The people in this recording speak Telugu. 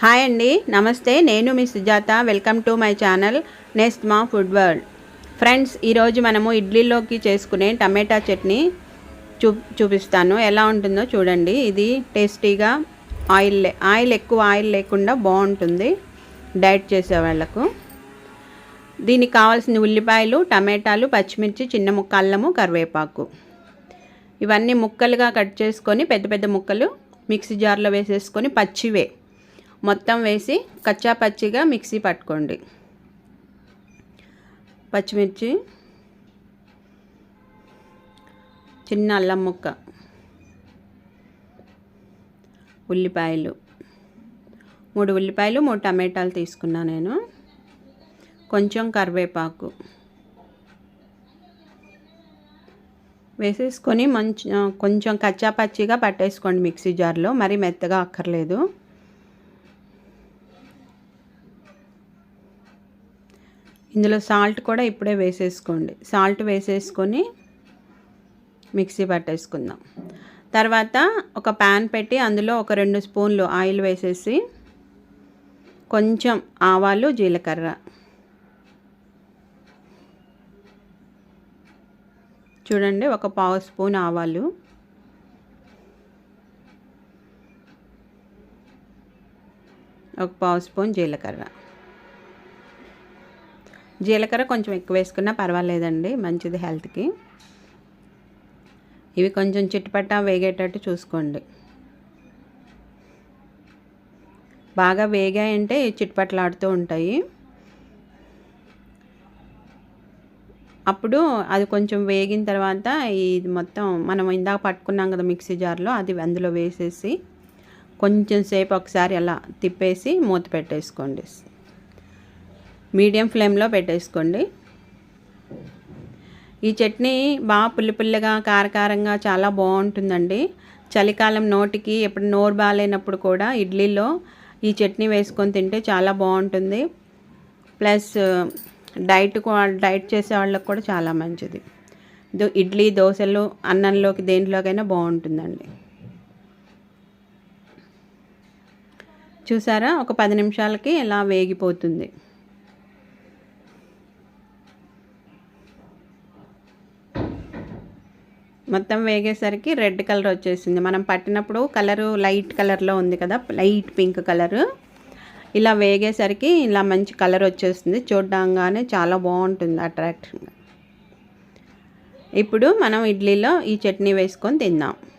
హాయ్ అండి, నమస్తే. నేను మీ Sujatha. Welcome to my channel nest మా ఫుడ్ వరల్డ్. ఫ్రెండ్స్, ఈరోజు మనము ఇడ్లీలోకి చేసుకునే టమాటా చట్నీ చూపిస్తాను. ఎలా ఉంటుందో చూడండి. ఇది టేస్టీగా ఎక్కువ ఆయిల్ లేకుండా బాగుంటుంది డైట్ చేసే వాళ్ళకు. దీనికి కావాల్సిన ఉల్లిపాయలు, టమాటాలు, పచ్చిమిర్చి, చిన్న ముక్క అల్లము, కరివేపాకు ఇవన్నీ ముక్కలుగా కట్ చేసుకొని పెద్ద పెద్ద ముక్కలు మిక్సీ జార్లో వేసేసుకొని పచ్చివే మొత్తం వేసి కచ్చా పచ్చిగా మిక్సీ పట్టుకోండి. పచ్చిమిర్చి, చిన్న అల్లం ముక్క, ఉల్లిపాయలు 3 ఉల్లిపాయలు 3 టమాటాలు తీసుకున్నా నేను. కొంచెం కరివేపాకు వేసేసుకొని కొంచెం కచ్చా పచ్చిగా పట్టేసుకోండి మిక్సీ జార్లో. మరీ మెత్తగా అక్కర్లేదు. ఇందులో సాల్ట్ కూడా ఇప్పుడే వేసేసుకోండి. సాల్ట్ వేసేసుకొని మిక్సీ పట్టేసుకుందాం. తర్వాత ఒక ప్యాన్ పెట్టి అందులో ఒక 2 స్పూన్లు ఆయిల్ వేసేసి కొంచెం ఆవాలు, జీలకర్ర, చూడండి, ఒక 1/2 స్పూన్ ఆవాలు, ఒక 1/2 స్పూన్ జీలకర్ర. జీలకర్ర కొంచెం ఎక్కువ వేసుకున్నా పర్వాలేదండి, మంచిది హెల్త్కి. ఇవి కొంచెం చిటపటా వేగేటట్టు చూసుకోండి. బాగా వేగాయంటే చిటపట్లాడుతూ ఉంటాయి. అప్పుడు అది కొంచెం వేగిన తర్వాత ఇది మొత్తం మనం ఇందాక పట్టుకున్నాం కదా మిక్సీ జార్లో, అది అందులో వేసేసి కొంచెం సేపు ఒకసారి అలా తిప్పేసి మూత పెట్టేసుకోండి. మీడియం ఫ్లేమ్లో పెట్టేసుకోండి. ఈ చట్నీ బాగా పుల్లగా కారకారంగా చాలా బాగుంటుందండి. చలికాలం నోటికి ఎప్పుడు నోరు బాగాలేనప్పుడు కూడా ఇడ్లీలో ఈ చట్నీ వేసుకొని తింటే చాలా బాగుంటుంది. ప్లస్ డైట్ చేసే వాళ్ళకి కూడా చాలా మంచిది. ఇడ్లీ, దోశలు, అన్నంలోకి దేంట్లోకైనా బాగుంటుందండి. చూసారా, ఒక 10 నిమిషాలకి ఇలా వేగిపోతుంది. మొత్తం వేగేసరికి రెడ్ కలర్ వచ్చేసింది. మనం పట్టినప్పుడు కలరు లైట్ కలర్లో ఉంది కదా, లైట్ పింక్ కలరు. ఇలా వేగేసరికి ఇలా మంచి కలర్ వచ్చేస్తుంది. చూడడంగానే చాలా బాగుంటుంది అట్రాక్టివ్గా. ఇప్పుడు మనం ఇడ్లీలో ఈ చట్నీ వేసుకొని తిందాం.